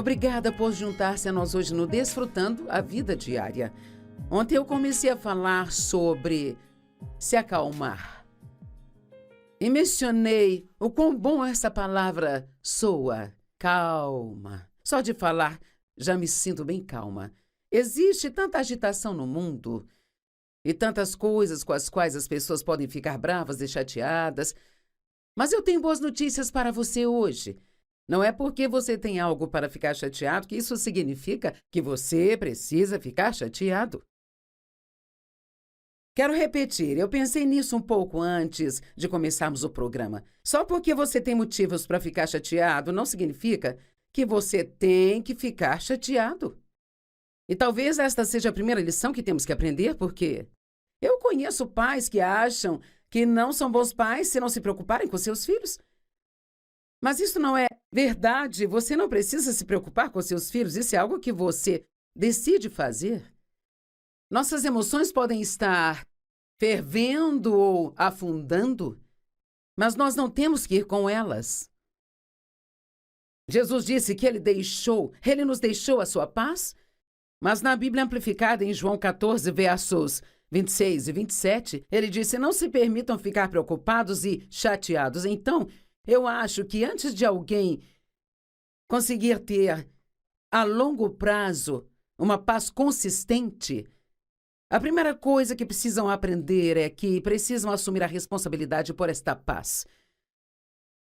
Obrigada por juntar-se a nós hoje no Desfrutando a Vida Diária. Ontem eu comecei a falar sobre se acalmar. E mencionei o quão bom essa palavra soa, calma. Só de falar já me sinto bem calma. Existe tanta agitação no mundo e tantas coisas com as quais as pessoas podem ficar bravas e chateadas. Mas eu tenho boas notícias para você hoje. Não é porque você tem algo para ficar chateado que isso significa que você precisa ficar chateado. Quero repetir, eu pensei nisso um pouco antes de começarmos o programa. Só porque você tem motivos para ficar chateado não significa que você tem que ficar chateado. E talvez esta seja a primeira lição que temos que aprender, porque eu conheço pais que acham que não são bons pais se não se preocuparem com seus filhos. Mas isso não é verdade. Você não precisa se preocupar com seus filhos. Isso é algo que você decide fazer. Nossas emoções podem estar fervendo ou afundando, mas nós não temos que ir com elas. Jesus disse que Ele nos deixou a sua paz, mas na Bíblia Amplificada, em João 14, versos 26 e 27, ele disse: não se permitam ficar preocupados e chateados. Então, eu acho que antes de alguém conseguir ter, a longo prazo, uma paz consistente, a primeira coisa que precisam aprender é que precisam assumir a responsabilidade por esta paz.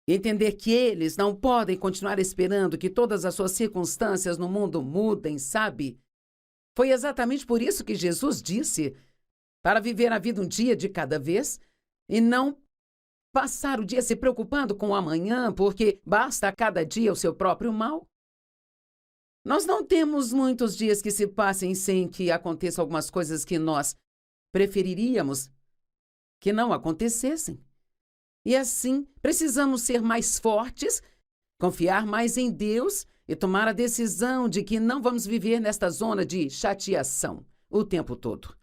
Entender que eles não podem continuar esperando que todas as suas circunstâncias no mundo mudem, sabe? Foi exatamente por isso que Jesus disse para viver a vida um dia de cada vez e não passar o dia se preocupando com o amanhã, porque basta a cada dia o seu próprio mal. Nós não temos muitos dias que se passem sem que aconteçam algumas coisas que nós preferiríamos que não acontecessem. E assim, precisamos ser mais fortes, confiar mais em Deus e tomar a decisão de que não vamos viver nesta zona de chateação o tempo todo.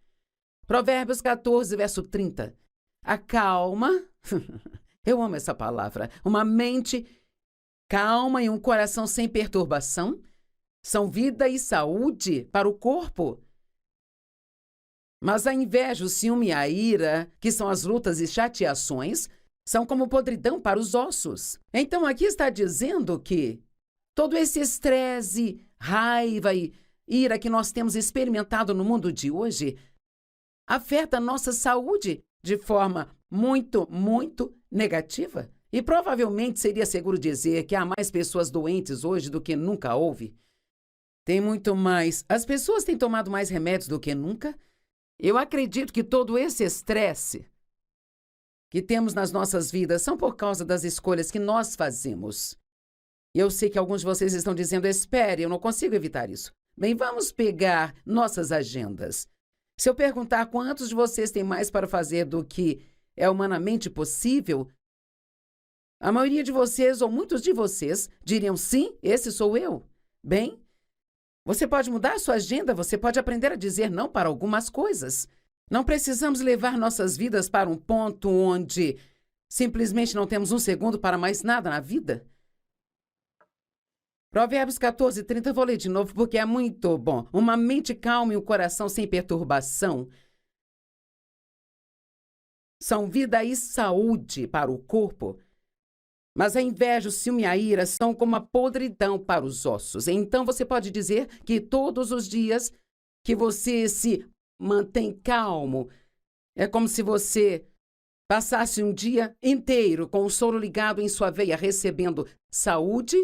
Provérbios 14, verso 30. A calma, eu amo essa palavra, uma mente calma e um coração sem perturbação são vida e saúde para o corpo. Mas a inveja, o ciúme e a ira, que são as lutas e chateações, são como podridão para os ossos. Então aqui está dizendo que todo esse estresse, raiva e ira que nós temos experimentado no mundo de hoje afeta a nossa saúde de forma muito, muito negativa. E provavelmente seria seguro dizer que há mais pessoas doentes hoje do que nunca houve. Tem muito mais. As pessoas têm tomado mais remédios do que nunca. Eu acredito que todo esse estresse que temos nas nossas vidas são por causa das escolhas que nós fazemos. Eu sei que alguns de vocês estão dizendo: espere, eu não consigo evitar isso. Bem, vamos pegar nossas agendas. Se eu perguntar quantos de vocês têm mais para fazer do que é humanamente possível, a maioria de vocês, ou muitos de vocês, diriam: sim, esse sou eu. Bem, você pode mudar a sua agenda, você pode aprender a dizer não para algumas coisas. Não precisamos levar nossas vidas para um ponto onde simplesmente não temos um segundo para mais nada na vida. Provérbios 14, 30, vou ler de novo porque é muito bom. Uma mente calma e um coração sem perturbação são vida e saúde para o corpo. Mas a inveja, o ciúme e a ira são como a podridão para os ossos. Então você pode dizer que todos os dias que você se mantém calmo, é como se você passasse um dia inteiro com o soro ligado em sua veia, recebendo saúde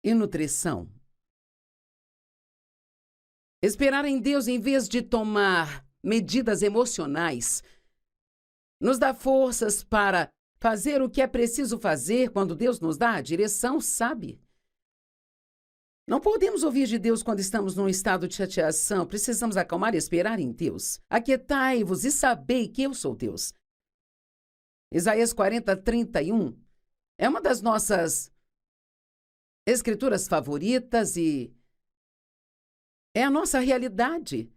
e nutrição. Esperar em Deus em vez de tomar medidas emocionais nos dá forças para fazer o que é preciso fazer quando Deus nos dá a direção, sabe? Não podemos ouvir de Deus quando estamos num estado de chateação. Precisamos acalmar e esperar em Deus. Aquietai-vos e sabei que eu sou Deus. Isaías 40, 31 é uma das nossas escrituras favoritas e é a nossa realidade.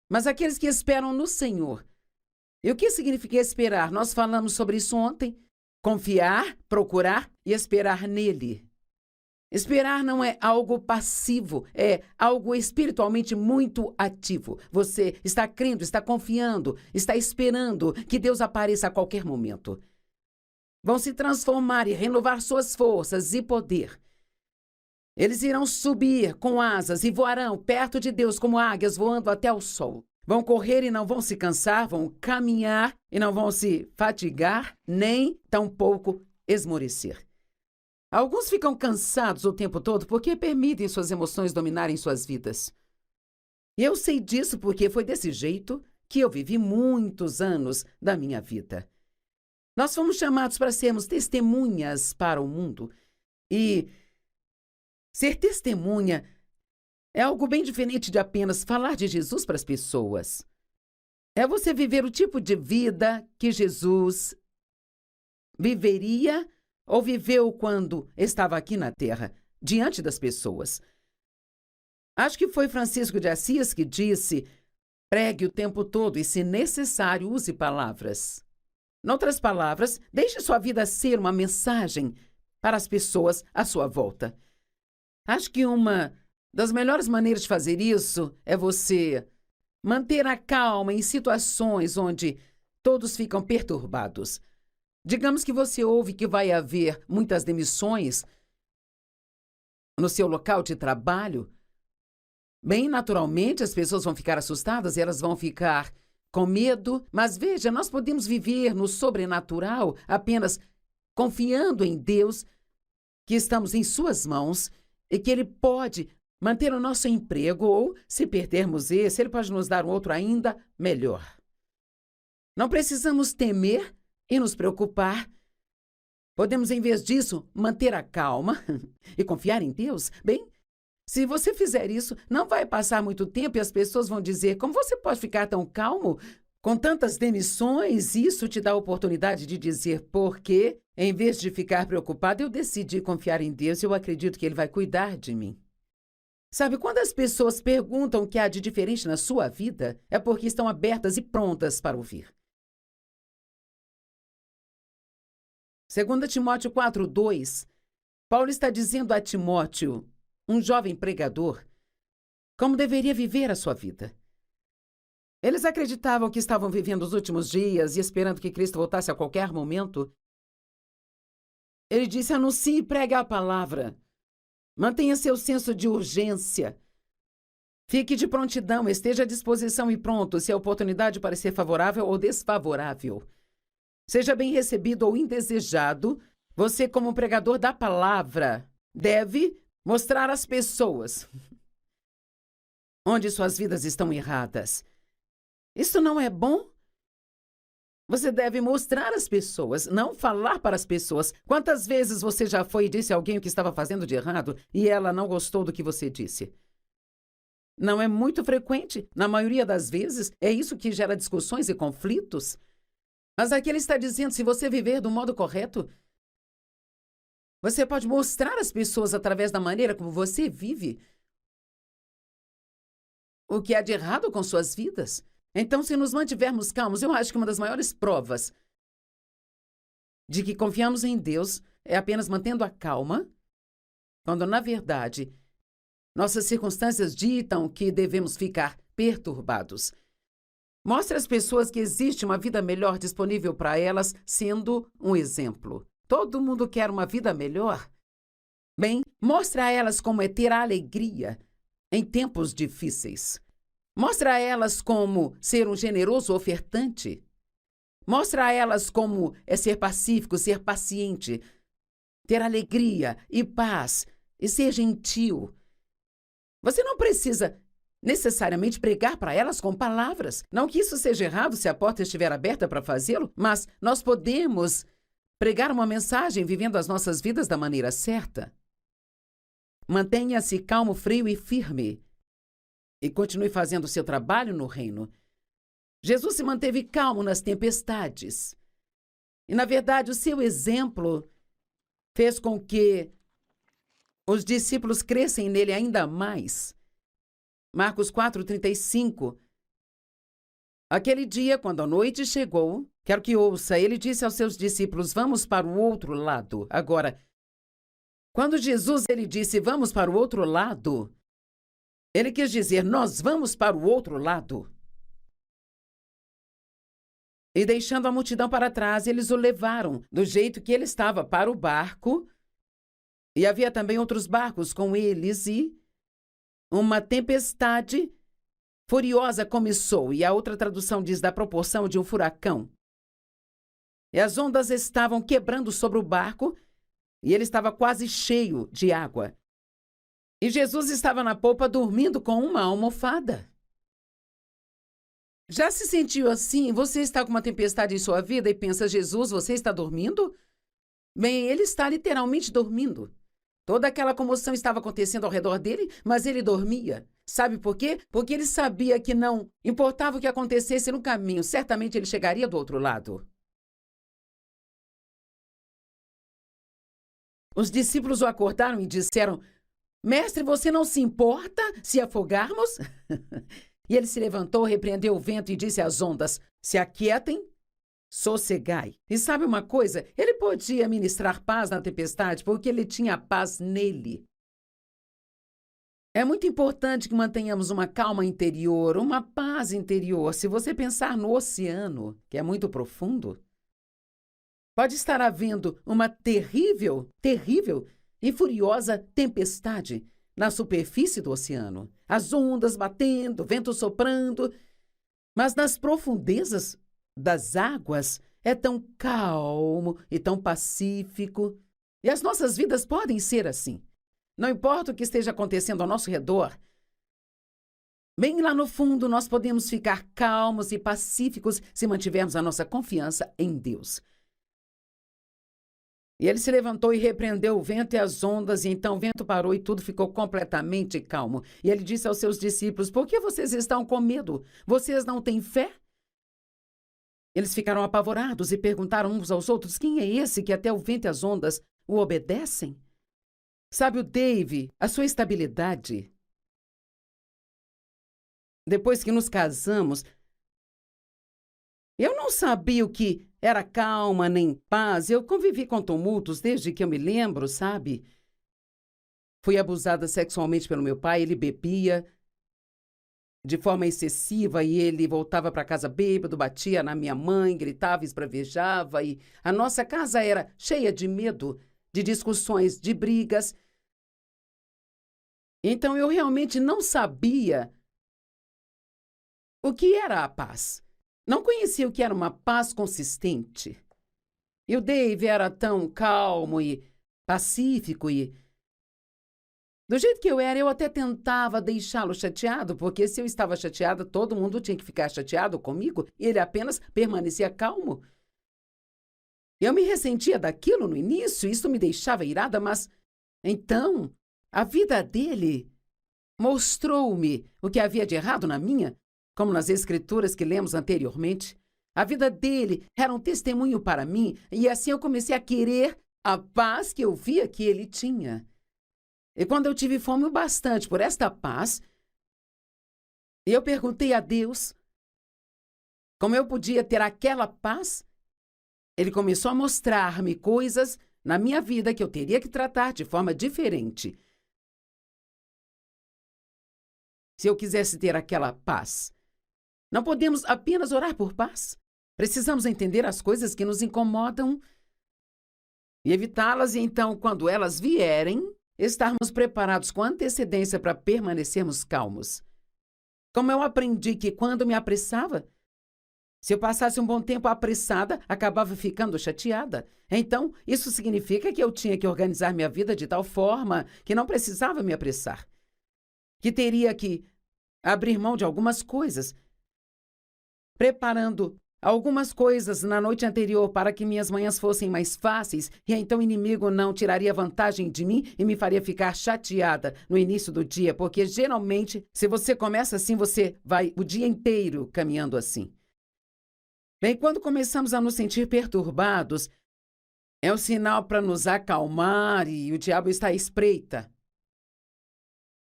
Mas aqueles que esperam no Senhor. E o que significa esperar? Nós falamos sobre isso ontem. Confiar, procurar e esperar nele. Esperar não é algo passivo, é algo espiritualmente muito ativo. Você está crendo, está confiando, está esperando que Deus apareça a qualquer momento. Vão se transformar e renovar suas forças e poder. Eles irão subir com asas e voarão perto de Deus como águias voando até o sol. Vão correr e não vão se cansar, vão caminhar e não vão se fatigar, nem tampouco esmorecer. Alguns ficam cansados o tempo todo porque permitem suas emoções dominarem suas vidas. E eu sei disso porque foi desse jeito que eu vivi muitos anos da minha vida. Nós fomos chamados para sermos testemunhas para o mundo. E ser testemunha é algo bem diferente de apenas falar de Jesus para as pessoas. É você viver o tipo de vida que Jesus viveria ou viveu quando estava aqui na Terra, diante das pessoas. Acho que foi Francisco de Assis que disse: pregue o tempo todo e, se necessário, use palavras. Em outras palavras, deixe sua vida ser uma mensagem para as pessoas à sua volta. Acho que uma das melhores maneiras de fazer isso é você manter a calma em situações onde todos ficam perturbados. Digamos que você ouve que vai haver muitas demissões no seu local de trabalho. Bem naturalmente, as pessoas vão ficar assustadas e elas vão ficar com medo. Mas veja, nós podemos viver no sobrenatural apenas confiando em Deus, que estamos em suas mãos e que Ele pode manter o nosso emprego ou, se perdermos esse, Ele pode nos dar um outro ainda melhor. Não precisamos temer e nos preocupar. Podemos, em vez disso, manter a calma e confiar em Deus. Bem, se você fizer isso, não vai passar muito tempo e as pessoas vão dizer: como você pode ficar tão calmo com tantas demissões? Isso te dá a oportunidade de dizer: porque, em vez de ficar preocupado, eu decidi confiar em Deus e eu acredito que Ele vai cuidar de mim. Sabe, quando as pessoas perguntam o que há de diferente na sua vida, é porque estão abertas e prontas para ouvir. 2 Timóteo 4:2, Paulo está dizendo a Timóteo, um jovem pregador, como deveria viver a sua vida. Eles acreditavam que estavam vivendo os últimos dias e esperando que Cristo voltasse a qualquer momento. Ele disse: anuncie e pregue a palavra. Mantenha seu senso de urgência. Fique de prontidão, esteja à disposição e pronto se a oportunidade parecer favorável ou desfavorável. Seja bem recebido ou indesejado, você, como pregador da palavra, deve mostrar às pessoas onde suas vidas estão erradas. Isso não é bom? Você deve mostrar às pessoas, não falar para as pessoas. Quantas vezes você já foi e disse a alguém o que estava fazendo de errado e ela não gostou do que você disse? Não é muito frequente. Na maioria das vezes, é isso que gera discussões e conflitos. Mas aqui ele está dizendo: se você viver do modo correto, você pode mostrar às pessoas, através da maneira como você vive, o que há de errado com suas vidas. Então, se nos mantivermos calmos, eu acho que uma das maiores provas de que confiamos em Deus é apenas mantendo a calma, quando, na verdade, nossas circunstâncias ditam que devemos ficar perturbados. Mostre às pessoas que existe uma vida melhor disponível para elas, sendo um exemplo. Todo mundo quer uma vida melhor. Bem, mostre a elas como é ter alegria em tempos difíceis. Mostre a elas como ser um generoso ofertante. Mostre a elas como é ser pacífico, ser paciente, ter alegria e paz e ser gentil. Você não precisa necessariamente pregar para elas com palavras. Não que isso seja errado se a porta estiver aberta para fazê-lo, mas nós podemos pregar uma mensagem vivendo as nossas vidas da maneira certa. Mantenha-se calmo, frio e firme e continue fazendo o seu trabalho no reino. Jesus se manteve calmo nas tempestades. E, na verdade, o seu exemplo fez com que os discípulos crescem nele ainda mais. Marcos 4:35. Aquele dia, quando a noite chegou, quero que ouça, ele disse aos seus discípulos: vamos para o outro lado. Agora, Quando Jesus ele disse, vamos para o outro lado, ele quis dizer, nós vamos para o outro lado. E deixando a multidão para trás, eles o levaram do jeito que ele estava para o barco. E havia também outros barcos com eles e uma tempestade furiosa começou. E a outra tradução diz da proporção de um furacão. E as ondas estavam quebrando sobre o barco e ele estava quase cheio de água. E Jesus estava na polpa dormindo com uma almofada. Já se sentiu assim? Você está com uma tempestade em sua vida e pensa, Jesus, você está dormindo? Bem, ele está literalmente dormindo. Toda aquela comoção estava acontecendo ao redor dele, mas ele dormia. Sabe por quê? Porque ele sabia que não importava o que acontecesse no caminho, certamente ele chegaria do outro lado. Os discípulos o acordaram e disseram, Mestre, você não se importa se afogarmos? E ele se levantou, repreendeu o vento e disse às ondas, se aquietem, sossegai. E sabe uma coisa? Ele podia ministrar paz na tempestade porque ele tinha paz nele. É muito importante que mantenhamos uma calma interior, uma paz interior. Se você pensar no oceano, que é muito profundo, pode estar havendo uma terrível e furiosa tempestade na superfície do oceano. As ondas batendo, vento soprando. Mas nas profundezas das águas é tão calmo e tão pacífico. E as nossas vidas podem ser assim. Não importa o que esteja acontecendo ao nosso redor, bem lá no fundo nós podemos ficar calmos e pacíficos se mantivermos a nossa confiança em Deus. E ele se levantou e repreendeu o vento e as ondas, e então o vento parou e tudo ficou completamente calmo. E ele disse aos seus discípulos, por que vocês estão com medo? Vocês não têm fé? Eles ficaram apavorados e perguntaram uns aos outros, quem é esse que até o vento e as ondas o obedecem? Sabe o Dave, a sua estabilidade. Depois que nos casamos, eu não sabia o que era calma nem paz. Eu convivi com tumultos desde que eu me lembro, sabe? Fui abusada sexualmente pelo meu pai, ele bebia de forma excessiva e ele voltava para casa bêbado, batia na minha mãe, gritava, esbravejava e a nossa casa era cheia de medo, de discussões, de brigas. Então eu realmente não sabia o que era a paz. Não conhecia o que era uma paz consistente. E o Dave era tão calmo e pacífico e... Do jeito que eu era, eu até tentava deixá-lo chateado, porque se eu estava chateada, todo mundo tinha que ficar chateado comigo e ele apenas permanecia calmo. Eu me ressentia daquilo no início, isso me deixava irada, mas... Então, a vida dele mostrou-me o que havia de errado na minha, como nas escrituras que lemos anteriormente. A vida dele era um testemunho para mim, e assim eu comecei a querer a paz que eu via que ele tinha. E quando eu tive fome o bastante por esta paz, eu perguntei a Deus como eu podia ter aquela paz. Ele começou a mostrar-me coisas na minha vida que eu teria que tratar de forma diferente. Se eu quisesse ter aquela paz. Não podemos apenas orar por paz. Precisamos entender as coisas que nos incomodam e evitá-las, e então, quando elas vierem, estarmos preparados com antecedência para permanecermos calmos. Como eu aprendi que quando me apressava, se eu passasse um bom tempo apressada, acabava ficando chateada. Então, isso significa que eu tinha que organizar minha vida de tal forma que não precisava me apressar. Que teria que abrir mão de algumas coisas, preparando algumas coisas na noite anterior para que minhas manhãs fossem mais fáceis, e então o inimigo não tiraria vantagem de mim e me faria ficar chateada no início do dia, porque geralmente, se você começa assim, você vai o dia inteiro caminhando assim. Bem, quando começamos a nos sentir perturbados, é um sinal para nos acalmar e o diabo está à espreita.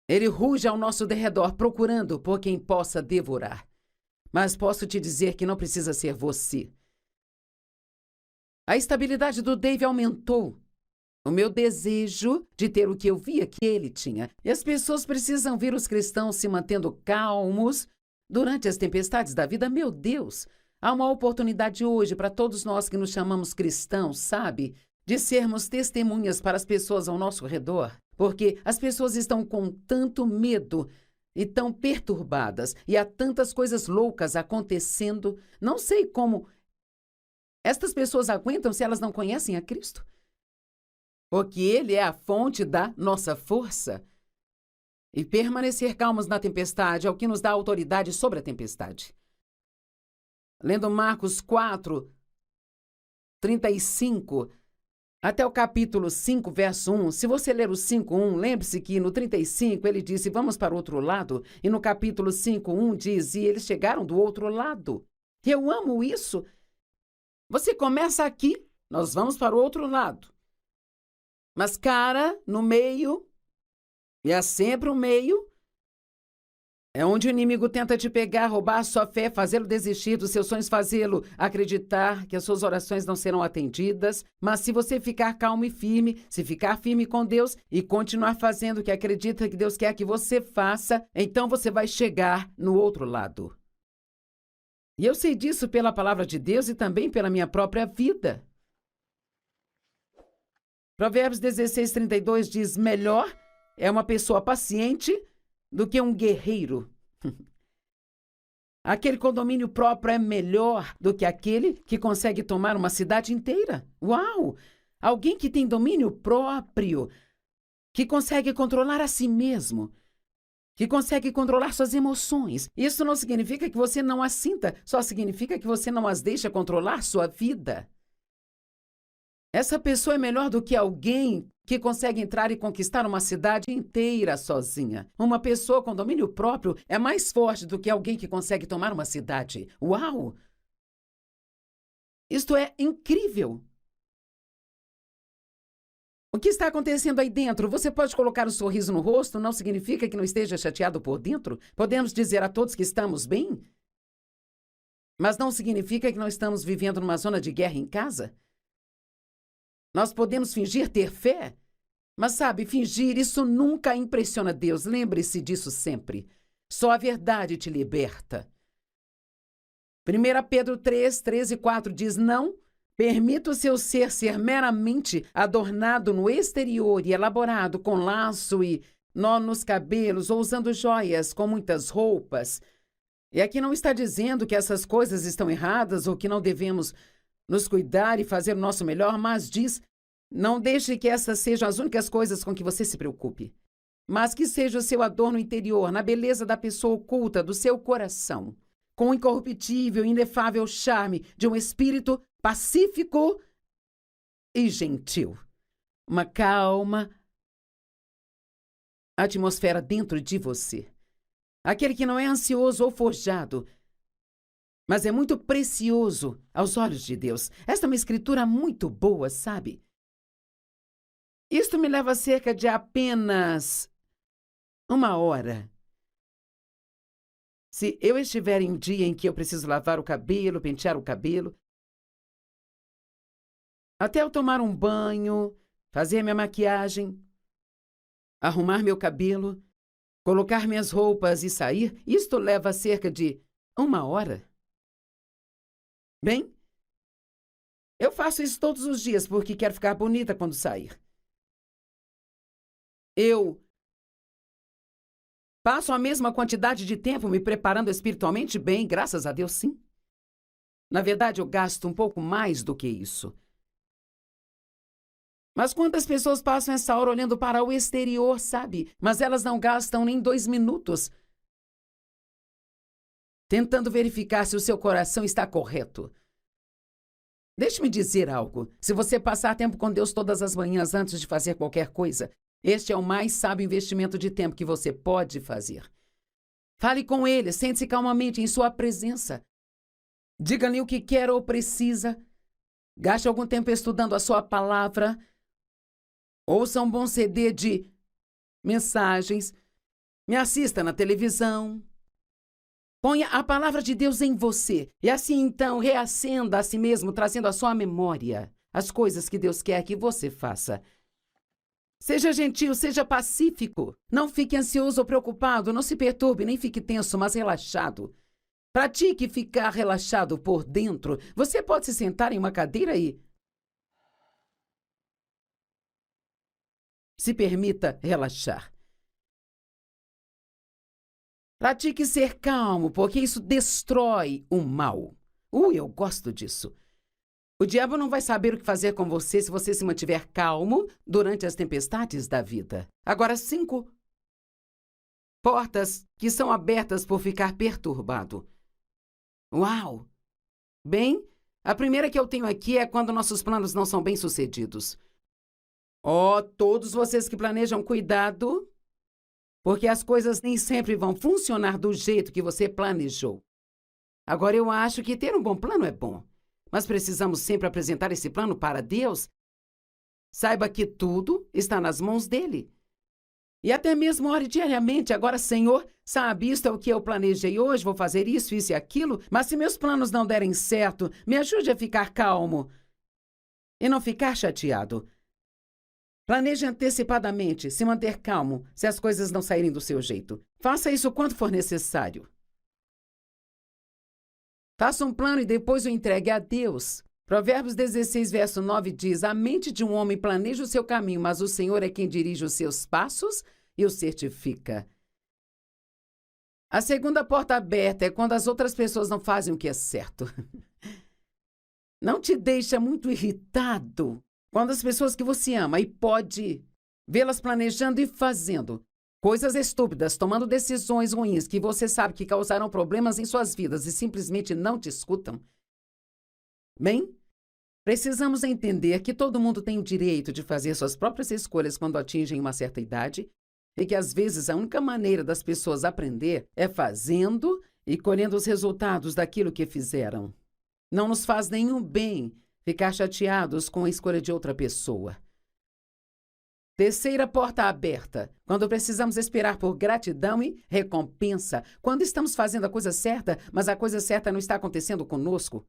Ele ruge ao nosso derredor, procurando por quem possa devorar. Mas posso te dizer que não precisa ser você. A estabilidade do Dave aumentou. o meu desejo de ter o que eu via que ele tinha. E as pessoas precisam ver os cristãos se mantendo calmos durante as tempestades da vida. Meu Deus, há uma oportunidade hoje para todos nós que nos chamamos cristãos, sabe? De sermos testemunhas para as pessoas ao nosso redor. Porque as pessoas estão com tanto medo e tão perturbadas. E há tantas coisas loucas acontecendo. Não sei como estas pessoas aguentam se elas não conhecem a Cristo. Porque Ele é a fonte da nossa força. E permanecer calmos na tempestade é o que nos dá autoridade sobre a tempestade. Lendo Marcos 4, 35, até o capítulo 5, verso 1, se você ler o 5:1, lembre-se que no 35 ele disse, vamos para o outro lado, e no capítulo 5:1 diz, e eles chegaram do outro lado. Eu amo isso. Você começa aqui, nós vamos para o outro lado. Mas, cara, no meio, e há sempre um meio, é onde o inimigo tenta te pegar, roubar a sua fé, fazê-lo desistir dos seus sonhos, fazê-lo acreditar que as suas orações não serão atendidas. Mas se você ficar calmo e firme, se ficar firme com Deus e continuar fazendo o que acredita que Deus quer que você faça, então você vai chegar no outro lado. E eu sei disso pela palavra de Deus e também pela minha própria vida. Provérbios 16:32 diz, melhor é uma pessoa paciente do que um guerreiro. Aquele com domínio próprio é melhor do que aquele que consegue tomar uma cidade inteira. Uau! Alguém que tem domínio próprio, que consegue controlar a si mesmo, que consegue controlar suas emoções. Isso não significa que você não as sinta, só significa que você não as deixa controlar sua vida. Essa pessoa é melhor do que alguém que consegue entrar e conquistar uma cidade inteira sozinha. Uma pessoa com domínio próprio é mais forte do que alguém que consegue tomar uma cidade. Uau! Isto é incrível! O que está acontecendo aí dentro? Você pode colocar um sorriso no rosto, não significa que não esteja chateado por dentro? Podemos dizer a todos que estamos bem? Mas não significa que não estamos vivendo numa zona de guerra em casa? Nós podemos fingir ter fé, mas sabe, fingir, isso nunca impressiona Deus. Lembre-se disso sempre. Só a verdade te liberta. 1 Pedro 3, 13 e 4 diz, não permita o seu ser meramente adornado no exterior e elaborado com laço e nó nos cabelos ou usando joias com muitas roupas. E aqui não está dizendo que essas coisas estão erradas ou que não devemos nos cuidar e fazer o nosso melhor, mas diz, não deixe que essas sejam as únicas coisas com que você se preocupe, mas que seja o seu adorno interior, na beleza da pessoa oculta do seu coração, com o incorruptível e inefável charme de um espírito pacífico e gentil. Uma calma atmosfera dentro de você. Aquele que não é ansioso ou forjado, mas é muito precioso aos olhos de Deus. Esta é uma escritura muito boa, sabe? Isto me leva cerca de apenas 1 hora. Se eu estiver em um dia em que eu preciso lavar o cabelo, pentear o cabelo, até eu tomar um banho, fazer minha maquiagem, arrumar meu cabelo, colocar minhas roupas e sair, isto leva cerca de 1 hora. Bem, eu faço isso todos os dias porque quero ficar bonita quando sair. Eu passo a mesma quantidade de tempo me preparando espiritualmente bem, graças a Deus, sim. Na verdade, eu gasto um pouco mais do que isso. Mas quantas pessoas passam essa hora olhando para o exterior, sabe? Mas elas não gastam nem 2 minutos tentando verificar se o seu coração está correto. Deixe-me dizer algo. Se você passar tempo com Deus todas as manhãs antes de fazer qualquer coisa, este é o mais sábio investimento de tempo que você pode fazer. Fale com Ele, sente-se calmamente em sua presença. Diga-lhe o que quer ou precisa. Gaste algum tempo estudando a sua palavra. Ouça um bom CD de mensagens. Me assista na televisão. Ponha a palavra de Deus em você. E assim, então, reacenda a si mesmo, trazendo à sua memória as coisas que Deus quer que você faça. Seja gentil, seja pacífico. Não fique ansioso ou preocupado, não se perturbe, nem fique tenso, mas relaxado. Pratique ficar relaxado por dentro. Você pode se sentar em uma cadeira e se permita relaxar. Pratique ser calmo, porque isso destrói o mal. Eu gosto disso. O diabo não vai saber o que fazer com você se você se mantiver calmo durante as tempestades da vida. Agora, 5 portas que são abertas por ficar perturbado. Uau! Bem, a primeira que eu tenho aqui é quando nossos planos não são bem-sucedidos. Todos vocês que planejam, cuidado, porque as coisas nem sempre vão funcionar do jeito que você planejou. Agora, eu acho que ter um bom plano é bom, mas precisamos sempre apresentar esse plano para Deus. Saiba que tudo está nas mãos dele. E até mesmo ore diariamente. Agora, Senhor, sabe, isto é o que eu planejei hoje, vou fazer isso e aquilo, mas se meus planos não derem certo, me ajude a ficar calmo e não ficar chateado. Planeje antecipadamente, se manter calmo, se as coisas não saírem do seu jeito. Faça isso quanto for necessário. Faça um plano e depois o entregue a Deus. Provérbios 16, verso 9 diz: a mente de um homem planeja o seu caminho, mas o Senhor é quem dirige os seus passos e o certifica. A segunda porta aberta é quando as outras pessoas não fazem o que é certo. Não te deixa muito irritado quando as pessoas que você ama e pode vê-las planejando e fazendo coisas estúpidas, tomando decisões ruins que você sabe que causarão problemas em suas vidas e simplesmente não te escutam? Bem, precisamos entender que todo mundo tem o direito de fazer suas próprias escolhas quando atingem uma certa idade e que, às vezes, a única maneira das pessoas aprender é fazendo e colhendo os resultados daquilo que fizeram. Não nos faz nenhum bem ficar chateados com a escolha de outra pessoa. Terceira porta aberta, quando precisamos esperar por gratidão e recompensa, quando estamos fazendo a coisa certa, mas a coisa certa não está acontecendo conosco.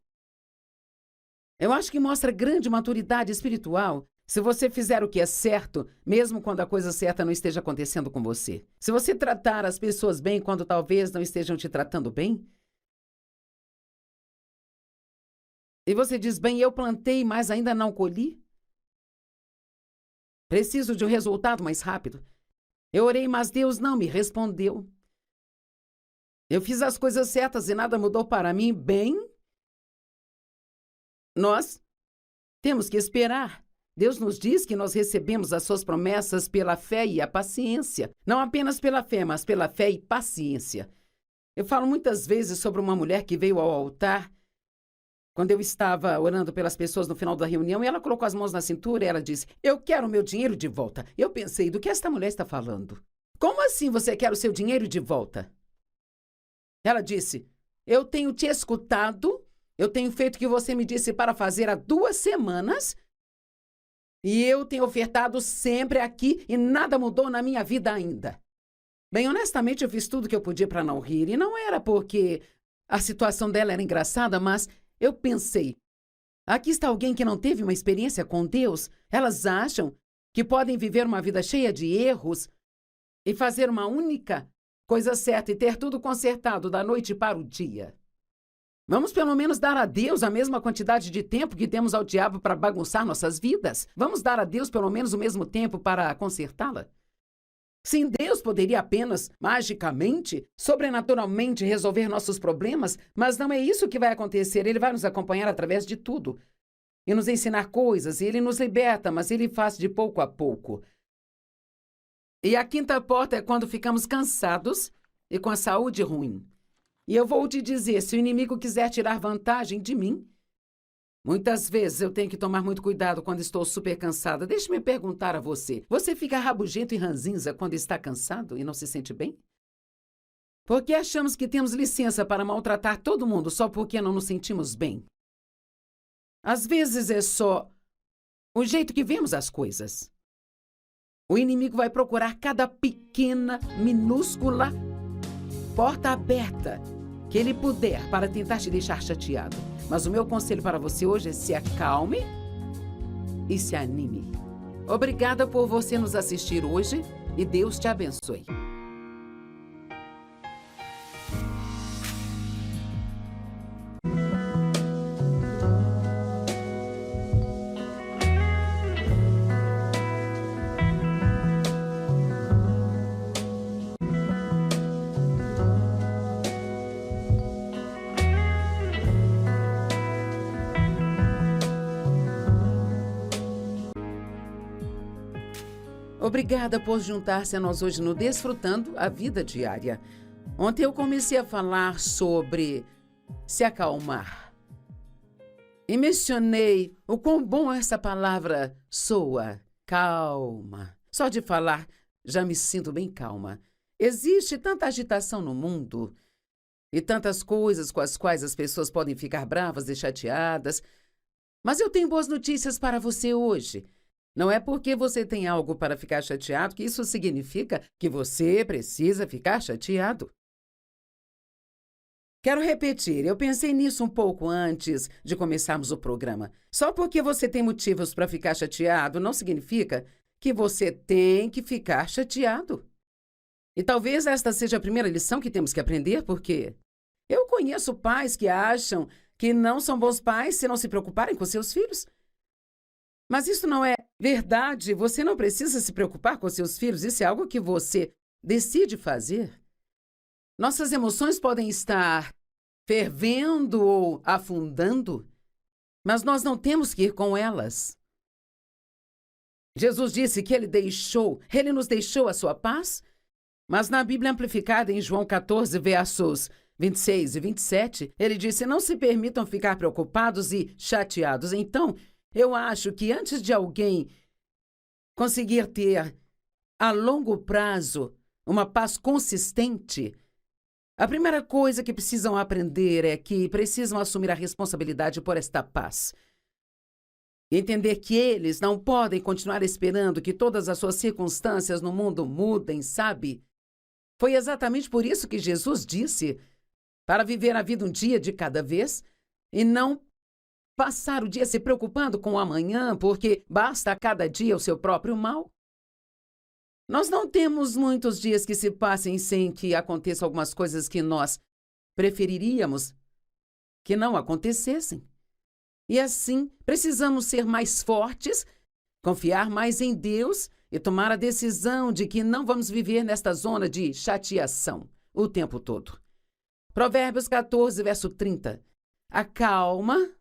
Eu acho que mostra grande maturidade espiritual se você fizer o que é certo, mesmo quando a coisa certa não esteja acontecendo com você. Se você tratar as pessoas bem quando talvez não estejam te tratando bem. E você diz, bem, eu plantei, mas ainda não colhi. Preciso de um resultado mais rápido. Eu orei, mas Deus não me respondeu. Eu fiz as coisas certas e nada mudou para mim. Bem, nós temos que esperar. Deus nos diz que nós recebemos as suas promessas pela fé e a paciência. Não apenas pela fé, mas pela fé e paciência. Eu falo muitas vezes sobre uma mulher que veio ao altar quando eu estava orando pelas pessoas no final da reunião, e ela colocou as mãos na cintura e ela disse, eu quero o meu dinheiro de volta. Eu pensei, do que esta mulher está falando? Como assim você quer o seu dinheiro de volta? Ela disse, eu tenho te escutado, eu tenho feito o que você me disse para fazer há 2 semanas, e eu tenho ofertado sempre aqui e nada mudou na minha vida ainda. Bem, honestamente, eu fiz tudo o que eu podia para não rir, e não era porque a situação dela era engraçada, mas eu pensei, aqui está alguém que não teve uma experiência com Deus. Elas acham que podem viver uma vida cheia de erros e fazer uma única coisa certa e ter tudo consertado da noite para o dia. Vamos pelo menos dar a Deus a mesma quantidade de tempo que demos ao diabo para bagunçar nossas vidas? Vamos dar a Deus pelo menos o mesmo tempo para consertá-la? Sim, Deus poderia apenas, magicamente, sobrenaturalmente resolver nossos problemas, mas não é isso que vai acontecer. Ele vai nos acompanhar através de tudo e nos ensinar coisas, e Ele nos liberta, mas Ele faz de pouco a pouco. E a quinta porta é quando ficamos cansados e com a saúde ruim. E eu vou te dizer, se o inimigo quiser tirar vantagem de mim, muitas vezes eu tenho que tomar muito cuidado quando estou super cansada. Deixe-me perguntar a você. Você fica rabugento e ranzinza quando está cansado e não se sente bem? Por que achamos que temos licença para maltratar todo mundo só porque não nos sentimos bem? Às vezes é só o jeito que vemos as coisas. O inimigo vai procurar cada pequena, minúscula porta aberta que ele puder para tentar te deixar chateado. Mas o meu conselho para você hoje é se acalme e se anime. Obrigada por você nos assistir hoje e Deus te abençoe. Obrigada por juntar-se a nós hoje no Desfrutando a Vida Diária. Ontem eu comecei a falar sobre se acalmar. E mencionei o quão bom essa palavra soa, calma. Só de falar, já me sinto bem calma. Existe tanta agitação no mundo e tantas coisas com as quais as pessoas podem ficar bravas e chateadas. Mas eu tenho boas notícias para você hoje. Não é porque você tem algo para ficar chateado que isso significa que você precisa ficar chateado. Quero repetir, eu pensei nisso um pouco antes de começarmos o programa. Só porque você tem motivos para ficar chateado não significa que você tem que ficar chateado. E talvez esta seja a primeira lição que temos que aprender, porque eu conheço pais que acham que não são bons pais se não se preocuparem com seus filhos. Mas isso não é verdade. Você não precisa se preocupar com seus filhos. Isso é algo que você decide fazer. Nossas emoções podem estar fervendo ou afundando, mas nós não temos que ir com elas. Jesus disse que Ele nos deixou a sua paz, mas na Bíblia Amplificada, em João 14, versos 26 e 27, ele disse: não se permitam ficar preocupados e chateados. Então, eu acho que antes de alguém conseguir ter, a longo prazo, uma paz consistente, a primeira coisa que precisam aprender é que precisam assumir a responsabilidade por esta paz. E entender que eles não podem continuar esperando que todas as suas circunstâncias no mundo mudem, sabe? Foi exatamente por isso que Jesus disse para viver a vida um dia de cada vez e não passar o dia se preocupando com o amanhã, porque basta a cada dia o seu próprio mal. Nós não temos muitos dias que se passem sem que aconteçam algumas coisas que nós preferiríamos que não acontecessem. E assim, precisamos ser mais fortes, confiar mais em Deus e tomar a decisão de que não vamos viver nesta zona de chateação o tempo todo. Provérbios 14, verso 30. A calma,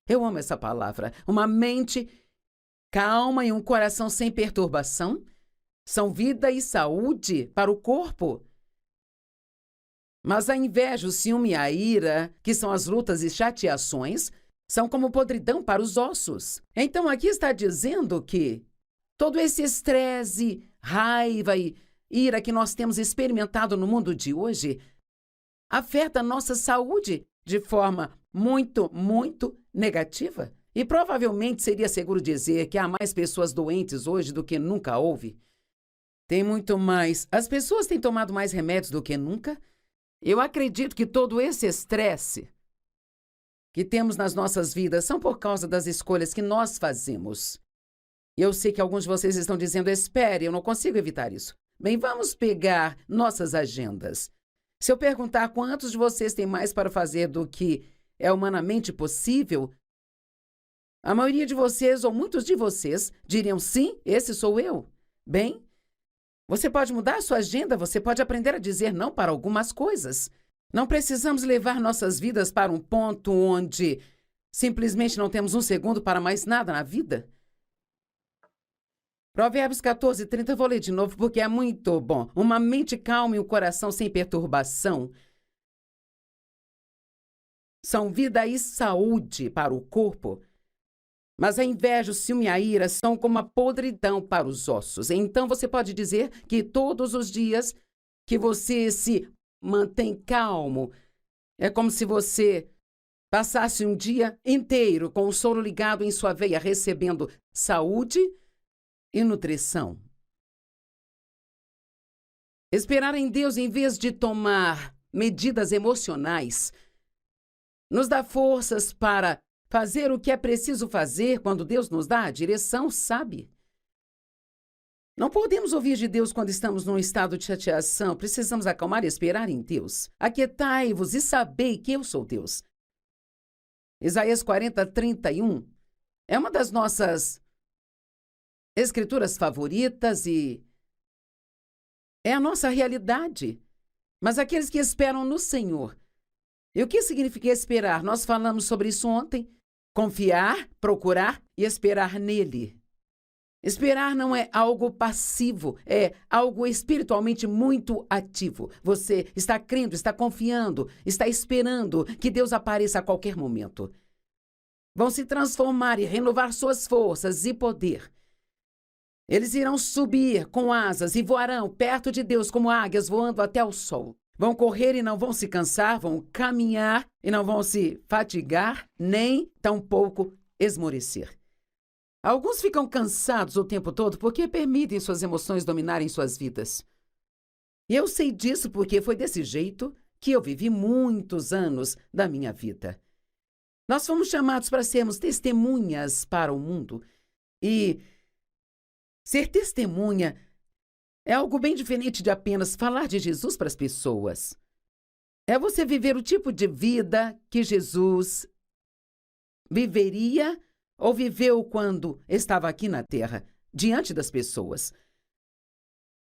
eu amo essa palavra, uma mente calma e um coração sem perturbação são vida e saúde para o corpo. Mas a inveja, o ciúme e a ira, que são as lutas e chateações, são como podridão para os ossos. Então aqui está dizendo que todo esse estresse, raiva e ira que nós temos experimentado no mundo de hoje afeta a nossa saúde de forma muito, muito negativa. E provavelmente seria seguro dizer que há mais pessoas doentes hoje do que nunca houve. Tem muito mais. As pessoas têm tomado mais remédios do que nunca. Eu acredito que todo esse estresse que temos nas nossas vidas são por causa das escolhas que nós fazemos. E eu sei que alguns de vocês estão dizendo: espere, eu não consigo evitar isso. Bem, vamos pegar nossas agendas. Se eu perguntar quantos de vocês têm mais para fazer do que é humanamente possível, a maioria de vocês, ou muitos de vocês, diriam: sim, esse sou eu. Bem, você pode mudar a sua agenda, você pode aprender a dizer não para algumas coisas. Não precisamos levar nossas vidas para um ponto onde simplesmente não temos um segundo para mais nada na vida. Provérbios 14, 30, vou ler de novo porque é muito bom. Uma mente calma e um coração sem perturbação são vida e saúde para o corpo. Mas a inveja, o ciúme e a ira são como a podridão para os ossos. Então você pode dizer que todos os dias que você se mantém calmo, é como se você passasse um dia inteiro com o soro ligado em sua veia, recebendo saúde e nutrição. Esperar em Deus em vez de tomar medidas emocionais nos dá forças para fazer o que é preciso fazer quando Deus nos dá a direção, sabe? Não podemos ouvir de Deus quando estamos num estado de chateação. Precisamos acalmar e esperar em Deus. Aquietai-vos e sabei que eu sou Deus. Isaías 40:31 é uma das nossas escrituras favoritas e é a nossa realidade. Mas aqueles que esperam no Senhor. E o que significa esperar? Nós falamos sobre isso ontem. Confiar, procurar e esperar nele. Esperar não é algo passivo, é algo espiritualmente muito ativo. Você está crendo, está confiando, está esperando que Deus apareça a qualquer momento. Vão se transformar e renovar suas forças e poder. Eles irão subir com asas e voarão perto de Deus como águias voando até o sol. Vão correr e não vão se cansar, vão caminhar e não vão se fatigar, nem tampouco esmorecer. Alguns ficam cansados o tempo todo porque permitem suas emoções dominarem suas vidas. E eu sei disso porque foi desse jeito que eu vivi muitos anos da minha vida. Nós fomos chamados para sermos testemunhas para o mundo. E ser testemunha é algo bem diferente de apenas falar de Jesus para as pessoas. É você viver o tipo de vida que Jesus viveria ou viveu quando estava aqui na Terra, diante das pessoas.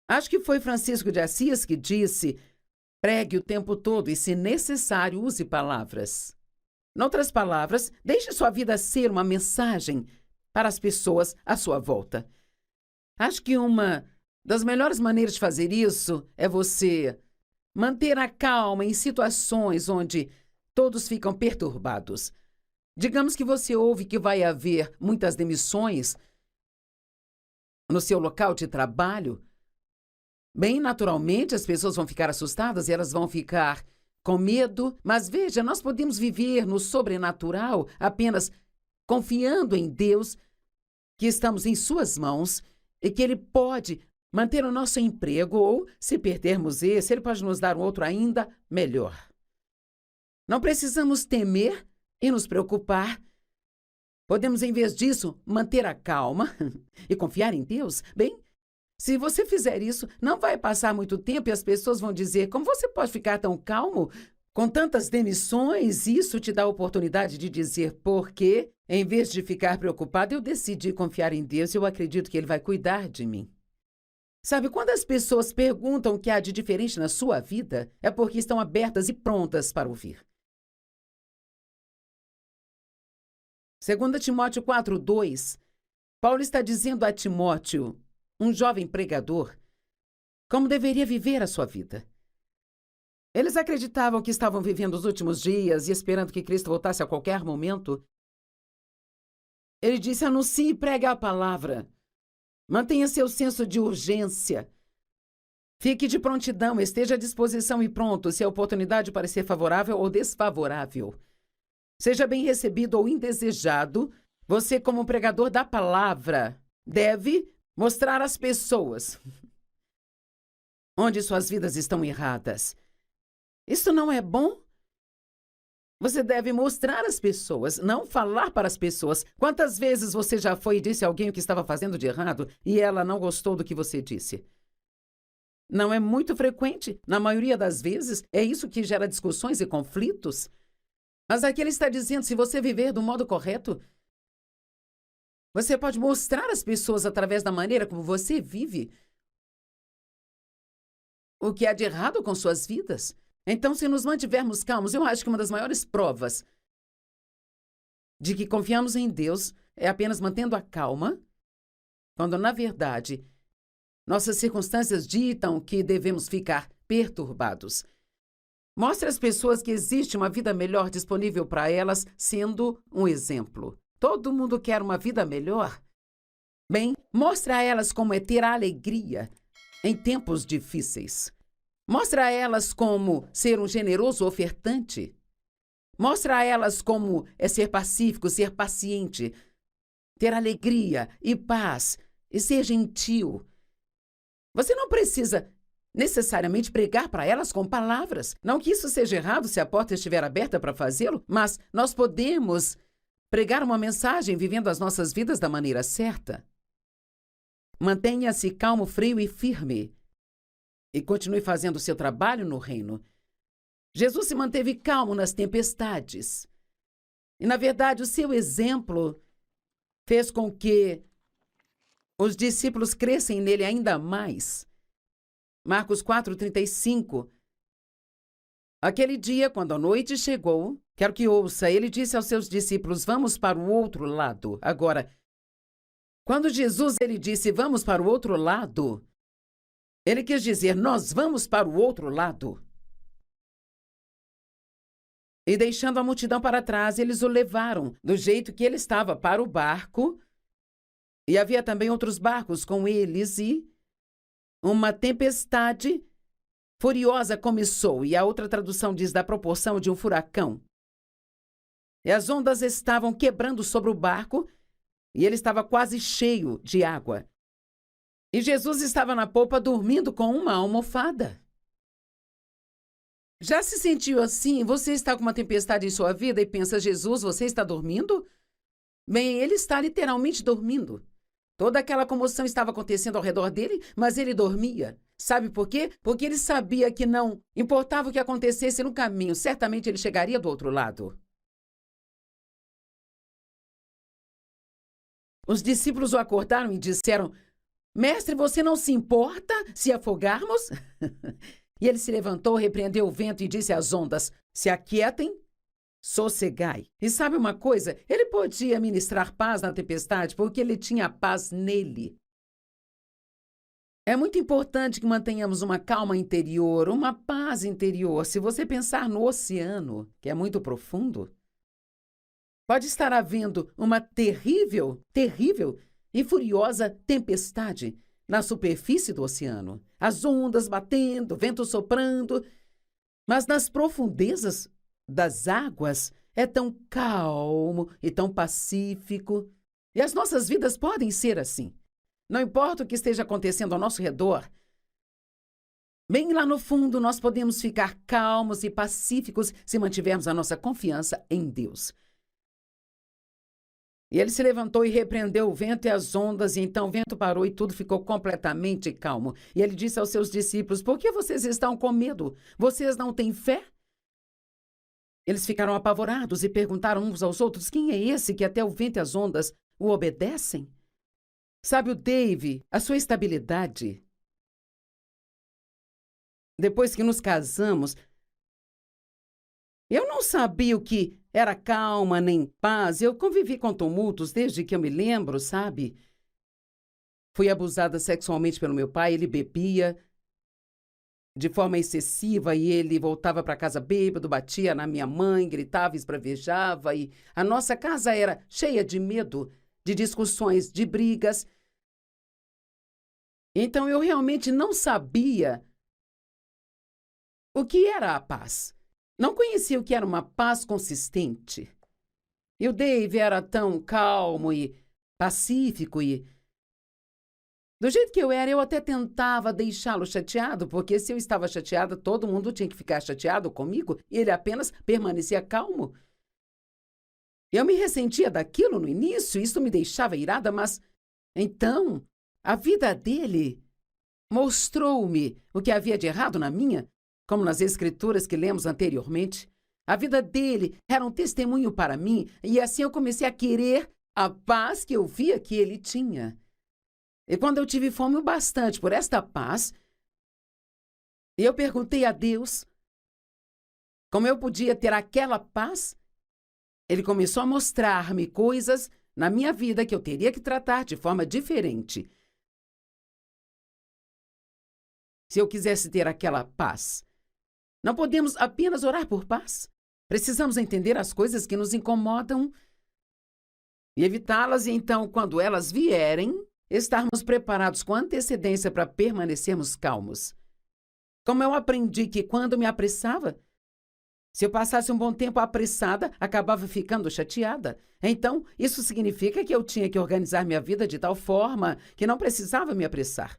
Acho que foi Francisco de Assis que disse: pregue o tempo todo e, se necessário, use palavras. Em outras palavras, deixe sua vida ser uma mensagem para as pessoas à sua volta. Acho que uma das melhores maneiras de fazer isso é você manter a calma em situações onde todos ficam perturbados. Digamos que você ouve que vai haver muitas demissões no seu local de trabalho. Bem naturalmente, as pessoas vão ficar assustadas e elas vão ficar com medo. Mas veja, nós podemos viver no sobrenatural apenas confiando em Deus, que estamos em suas mãos e que Ele pode manter o nosso emprego ou, se perdermos esse, Ele pode nos dar um outro ainda melhor. Não precisamos temer e nos preocupar. Podemos, em vez disso, manter a calma e confiar em Deus. Bem, se você fizer isso, não vai passar muito tempo e as pessoas vão dizer: como você pode ficar tão calmo com tantas demissões? Isso te dá a oportunidade de dizer: porque, em vez de ficar preocupado, eu decidi confiar em Deus e eu acredito que Ele vai cuidar de mim. Sabe, quando as pessoas perguntam o que há de diferente na sua vida, é porque estão abertas e prontas para ouvir. 2 Timóteo 4:2, Paulo está dizendo a Timóteo, um jovem pregador, como deveria viver a sua vida. Eles acreditavam que estavam vivendo os últimos dias e esperando que Cristo voltasse a qualquer momento. Ele disse: anuncie e pregue a palavra. Mantenha seu senso de urgência. Fique de prontidão, esteja à disposição e pronto, se a oportunidade parecer favorável ou desfavorável. Seja bem recebido ou indesejado, você, como pregador da palavra, deve mostrar às pessoas onde suas vidas estão erradas. Isso não é bom? Você deve mostrar às pessoas, não falar para as pessoas. Quantas vezes você já foi e disse a alguém o que estava fazendo de errado e ela não gostou do que você disse? Não é muito frequente. Na maioria das vezes, é isso que gera discussões e conflitos. Mas aqui ele está dizendo, se você viver do modo correto, você pode mostrar às pessoas, através da maneira como você vive, o que há de errado com suas vidas. Então, se nos mantivermos calmos, eu acho que uma das maiores provas de que confiamos em Deus é apenas mantendo a calma, quando, na verdade, nossas circunstâncias ditam que devemos ficar perturbados. Mostre às pessoas que existe uma vida melhor disponível para elas, sendo um exemplo. Todo mundo quer uma vida melhor? Bem, mostre a elas como é ter alegria em tempos difíceis. Mostre a elas como ser um generoso ofertante. Mostre a elas como é ser pacífico, ser paciente, ter alegria e paz e ser gentil. Você não precisa necessariamente pregar para elas com palavras. Não que isso seja errado se a porta estiver aberta para fazê-lo, mas nós podemos pregar uma mensagem vivendo as nossas vidas da maneira certa. Mantenha-se calmo, frio e firme. E continue fazendo o seu trabalho no reino. Jesus se manteve calmo nas tempestades. E, na verdade, o seu exemplo fez com que os discípulos crescem nele ainda mais. Marcos 4:35. Aquele dia, quando a noite chegou, quero que ouça, ele disse aos seus discípulos, vamos para o outro lado. Agora, quando Jesus disse, vamos para o outro lado, ele quis dizer, nós vamos para o outro lado. E deixando a multidão para trás, eles o levaram, do jeito que ele estava, para o barco. E havia também outros barcos com eles, e uma tempestade furiosa começou, e a outra tradução diz da proporção de um furacão. E as ondas estavam quebrando sobre o barco, e ele estava quase cheio de água. E Jesus estava na popa dormindo com uma almofada. Já se sentiu assim? Você está com uma tempestade em sua vida e pensa, Jesus, você está dormindo? Bem, ele está literalmente dormindo. Toda aquela comoção estava acontecendo ao redor dele, mas ele dormia. Sabe por quê? Porque ele sabia que não importava o que acontecesse no caminho, certamente ele chegaria do outro lado. Os discípulos o acordaram e disseram, Mestre, você não se importa se afogarmos? E ele se levantou, repreendeu o vento e disse às ondas, se aquietem, sossegai. E sabe uma coisa? Ele podia ministrar paz na tempestade porque ele tinha paz nele. É muito importante que mantenhamos uma calma interior, uma paz interior. Se você pensar no oceano, que é muito profundo, pode estar havendo uma terrível e furiosa tempestade na superfície do oceano. As ondas batendo, vento soprando. Mas nas profundezas das águas é tão calmo e tão pacífico. E as nossas vidas podem ser assim. Não importa o que esteja acontecendo ao nosso redor, bem lá no fundo nós podemos ficar calmos e pacíficos se mantivermos a nossa confiança em Deus. E ele se levantou e repreendeu o vento e as ondas, e então o vento parou e tudo ficou completamente calmo. E ele disse aos seus discípulos, por que vocês estão com medo? Vocês não têm fé? Eles ficaram apavorados e perguntaram uns aos outros, quem é esse que até o vento e as ondas o obedecem? Sabe, o Dave, a sua estabilidade. Depois que nos casamos, eu não sabia o que era calma nem paz. Eu convivi com tumultos desde que eu me lembro, sabe? Fui abusada sexualmente pelo meu pai, ele bebia de forma excessiva e ele voltava para casa bêbado, batia na minha mãe, gritava, esbravejava e a nossa casa era cheia de medo, de discussões, de brigas. Então eu realmente não sabia o que era a paz. Não conhecia o que era uma paz consistente. E o Dave era tão calmo e pacífico e... Do jeito que eu era, eu até tentava deixá-lo chateado, porque se eu estava chateada, todo mundo tinha que ficar chateado comigo e ele apenas permanecia calmo. Eu me ressentia daquilo no início, isso me deixava irada, mas... Então, a vida dele mostrou-me o que havia de errado na minha, como nas escrituras que lemos anteriormente. A vida dele era um testemunho para mim, e assim eu comecei a querer a paz que eu via que ele tinha. E quando eu tive fome o bastante por esta paz, eu perguntei a Deus como eu podia ter aquela paz. Ele começou a mostrar-me coisas na minha vida que eu teria que tratar de forma diferente. Se eu quisesse ter aquela paz, não podemos apenas orar por paz. Precisamos entender as coisas que nos incomodam e evitá-las, e então, quando elas vierem, estarmos preparados com antecedência para permanecermos calmos. Como eu aprendi que quando me apressava, se eu passasse um bom tempo apressada, acabava ficando chateada. Então, isso significa que eu tinha que organizar minha vida de tal forma que não precisava me apressar.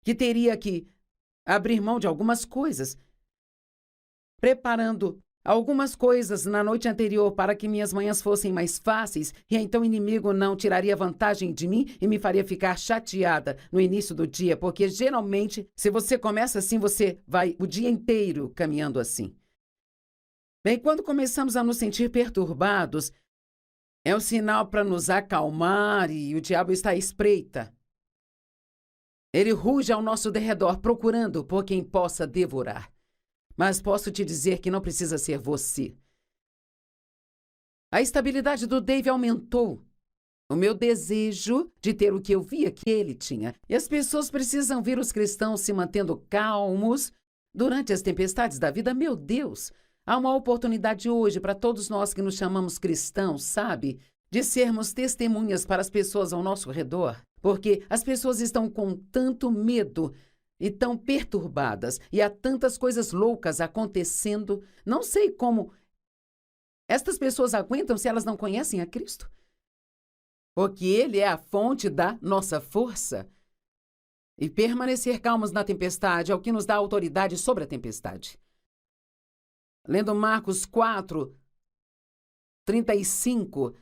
Que teria que abrir mão de algumas coisas, preparando algumas coisas na noite anterior para que minhas manhãs fossem mais fáceis, e então o inimigo não tiraria vantagem de mim e me faria ficar chateada no início do dia, porque geralmente, se você começa assim, você vai o dia inteiro caminhando assim. Bem, quando começamos a nos sentir perturbados, é um sinal para nos acalmar e o diabo está à espreita. Ele ruge ao nosso derredor, procurando por quem possa devorar. Mas posso te dizer que não precisa ser você. A estabilidade do Dave aumentou. O meu desejo de ter o que eu via que ele tinha. E as pessoas precisam ver os cristãos se mantendo calmos durante as tempestades da vida. Meu Deus! Há uma oportunidade hoje para todos nós que nos chamamos cristãos, sabe? De sermos testemunhas para as pessoas ao nosso redor. Porque as pessoas estão com tanto medo e tão perturbadas. E há tantas coisas loucas acontecendo. Não sei como estas pessoas aguentam se elas não conhecem a Cristo. Porque Ele é a fonte da nossa força. E permanecer calmos na tempestade é o que nos dá autoridade sobre a tempestade. Lendo Marcos 4, 35,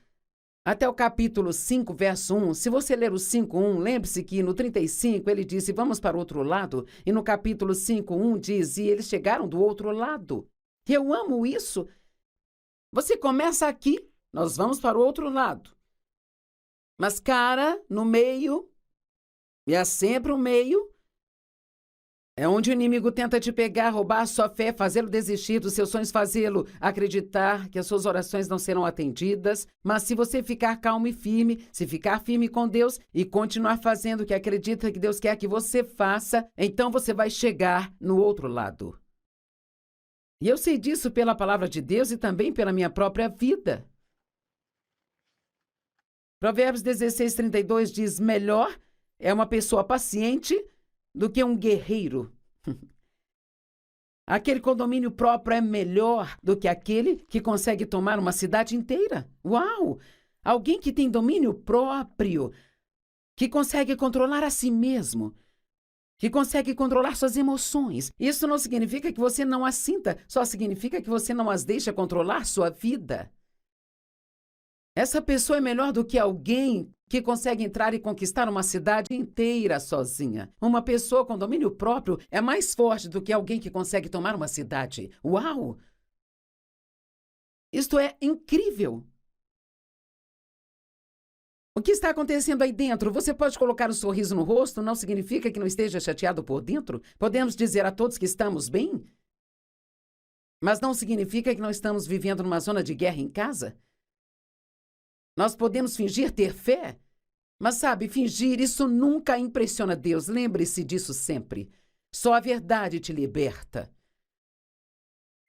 até o capítulo 5, verso 1, se você ler o 5:1, lembre-se que no 35 ele disse, vamos para o outro lado, e no capítulo 5:1 diz, e eles chegaram do outro lado. E eu amo isso. Você começa aqui, nós vamos para o outro lado. Mas, cara, no meio, e há sempre um meio, é onde o inimigo tenta te pegar, roubar a sua fé, fazê-lo desistir dos seus sonhos, fazê-lo acreditar que as suas orações não serão atendidas. Mas se você ficar calmo e firme, se ficar firme com Deus e continuar fazendo o que acredita que Deus quer que você faça, então você vai chegar no outro lado. E eu sei disso pela palavra de Deus e também pela minha própria vida. Provérbios 16:32 diz, melhor é uma pessoa paciente do que um guerreiro. Aquele com domínio próprio é melhor do que aquele que consegue tomar uma cidade inteira. Uau! Alguém que tem domínio próprio, que consegue controlar a si mesmo, que consegue controlar suas emoções. Isso não significa que você não as sinta, só significa que você não as deixa controlar sua vida. Essa pessoa é melhor do que alguém que consegue entrar e conquistar uma cidade inteira sozinha. Uma pessoa com domínio próprio é mais forte do que alguém que consegue tomar uma cidade. Uau! Isto é incrível! O que está acontecendo aí dentro? Você pode colocar um sorriso no rosto, não significa que não esteja chateado por dentro? Podemos dizer a todos que estamos bem? Mas não significa que não estamos vivendo numa zona de guerra em casa? Nós podemos fingir ter fé, mas sabe, fingir, isso nunca impressiona Deus. Lembre-se disso sempre. Só a verdade te liberta.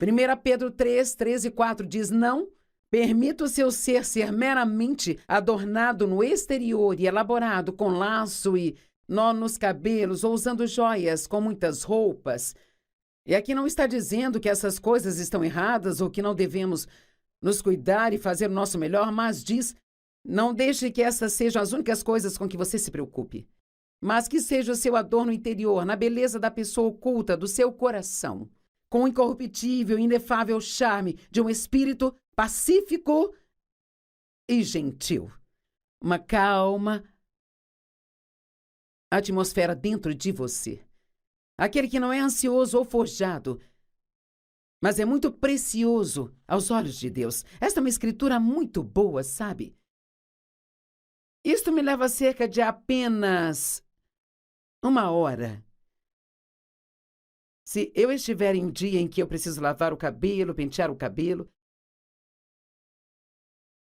1 Pedro 3, 13 e 4 diz, não permita o seu ser meramente adornado no exterior e elaborado com laço e nó nos cabelos ou usando joias com muitas roupas. E aqui não está dizendo que essas coisas estão erradas ou que não devemos nos cuidar e fazer o nosso melhor, mas diz, não deixe que essas sejam as únicas coisas com que você se preocupe, mas que seja o seu adorno interior, na beleza da pessoa oculta do seu coração, com o incorruptível e inefável charme de um espírito pacífico e gentil. Uma calma atmosfera dentro de você. Aquele que não é ansioso ou forjado, mas é muito precioso aos olhos de Deus. Esta é uma escritura muito boa, sabe? Isto me leva cerca de apenas 1 hora. Se eu estiver em um dia em que eu preciso lavar o cabelo, pentear o cabelo,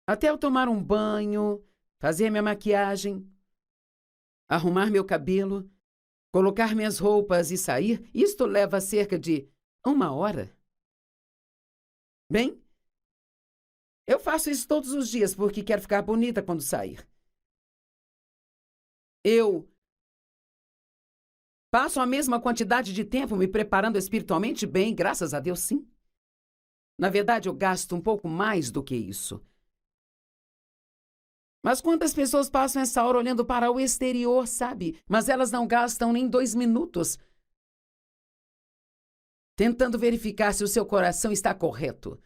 até eu tomar um banho, fazer minha maquiagem, arrumar meu cabelo, colocar minhas roupas e sair, isto leva cerca de 1 hora. Bem, eu faço isso todos os dias porque quero ficar bonita quando sair. Eu passo a mesma quantidade de tempo me preparando espiritualmente bem, graças a Deus, sim. Na verdade, eu gasto um pouco mais do que isso. Mas quantas pessoas passam essa hora olhando para o exterior, sabe? Mas elas não gastam nem 2 minutos tentando verificar se o seu coração está correto.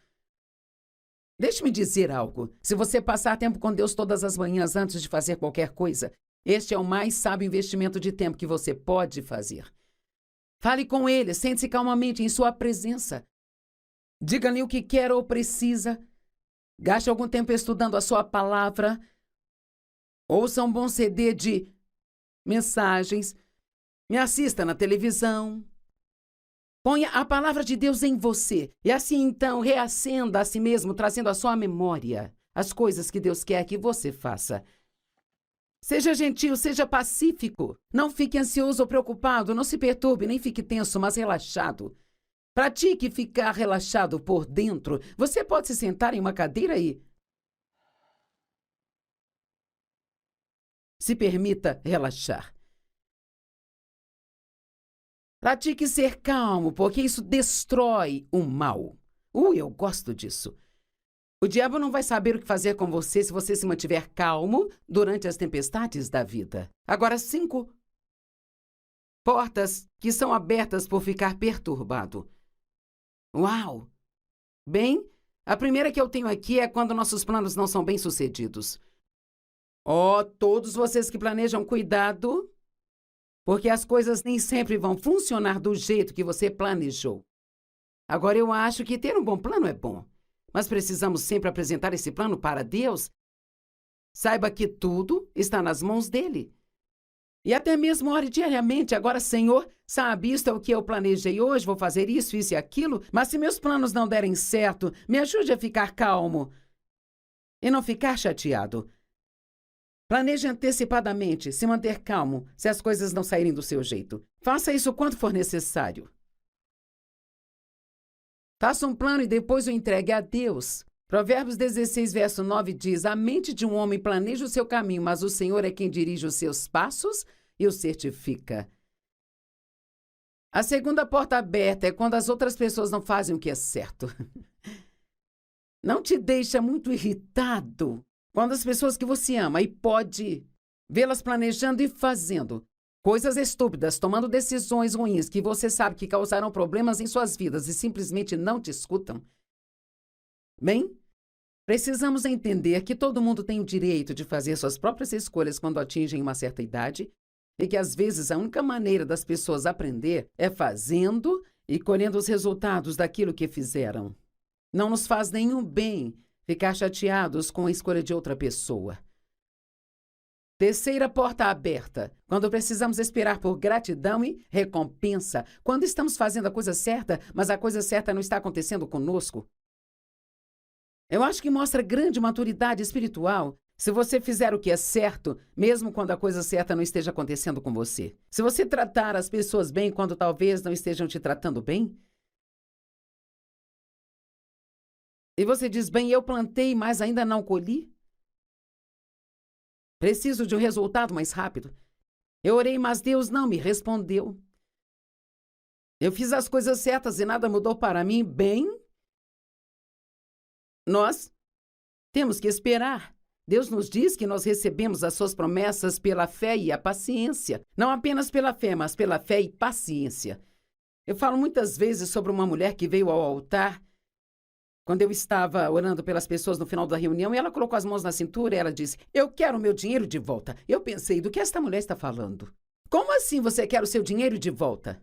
Deixe-me dizer algo. Se você passar tempo com Deus todas as manhãs antes de fazer qualquer coisa, este é o mais sábio investimento de tempo que você pode fazer. Fale com Ele, sente-se calmamente em sua presença. Diga-lhe o que quer ou precisa. Gaste algum tempo estudando a sua palavra. Ouça um bom CD de mensagens. Me assista na televisão. Ponha a palavra de Deus em você e assim então reacenda a si mesmo, trazendo à sua memória as coisas que Deus quer que você faça. Seja gentil, seja pacífico. Não fique ansioso ou preocupado, não se perturbe, nem fique tenso, mas relaxado. Pratique ficar relaxado por dentro. Você pode se sentar em uma cadeira e se permita relaxar. Pratique ser calmo, porque isso destrói o mal. Eu gosto disso. O diabo não vai saber o que fazer com você se você se mantiver calmo durante as tempestades da vida. Agora, 5 portas que são abertas por ficar perturbado. Uau! Bem, a primeira que eu tenho aqui é quando nossos planos não são bem-sucedidos. Todos vocês que planejam, cuidado, porque as coisas nem sempre vão funcionar do jeito que você planejou. Agora, eu acho que ter um bom plano é bom, mas precisamos sempre apresentar esse plano para Deus. Saiba que tudo está nas mãos dele. E até mesmo ore diariamente. Agora, Senhor, sabe, isto é o que eu planejei hoje, vou fazer isso e aquilo, mas se meus planos não derem certo, me ajude a ficar calmo e não ficar chateado. Planeje antecipadamente, se manter calmo, se as coisas não saírem do seu jeito. Faça isso quando for necessário. Faça um plano e depois o entregue a Deus. Provérbios 16, verso 9 diz: a mente de um homem planeja o seu caminho, mas o Senhor é quem dirige os seus passos e o certifica. A segunda porta aberta é quando as outras pessoas não fazem o que é certo. Não te deixa muito irritado quando as pessoas que você ama e pode vê-las planejando e fazendo coisas estúpidas, tomando decisões ruins que você sabe que causarão problemas em suas vidas e simplesmente não te escutam? Bem, precisamos entender que todo mundo tem o direito de fazer suas próprias escolhas quando atingem uma certa idade e que, às vezes, a única maneira das pessoas aprender é fazendo e colhendo os resultados daquilo que fizeram. Não nos faz nenhum bem ficar chateados com a escolha de outra pessoa. Terceira porta aberta, quando precisamos esperar por gratidão e recompensa, quando estamos fazendo a coisa certa, mas a coisa certa não está acontecendo conosco. Eu acho que mostra grande maturidade espiritual se você fizer o que é certo, mesmo quando a coisa certa não esteja acontecendo com você. Se você tratar as pessoas bem quando talvez não estejam te tratando bem. E você diz, bem, eu plantei, mas ainda não colhi. Preciso de um resultado mais rápido. Eu orei, mas Deus não me respondeu. Eu fiz as coisas certas e nada mudou para mim. Bem, nós temos que esperar. Deus nos diz que nós recebemos as suas promessas pela fé e a paciência. Não apenas pela fé, mas pela fé e paciência. Eu falo muitas vezes sobre uma mulher que veio ao altar quando eu estava orando pelas pessoas no final da reunião, e ela colocou as mãos na cintura e ela disse, eu quero o meu dinheiro de volta. Eu pensei, do que esta mulher está falando? Como assim você quer o seu dinheiro de volta?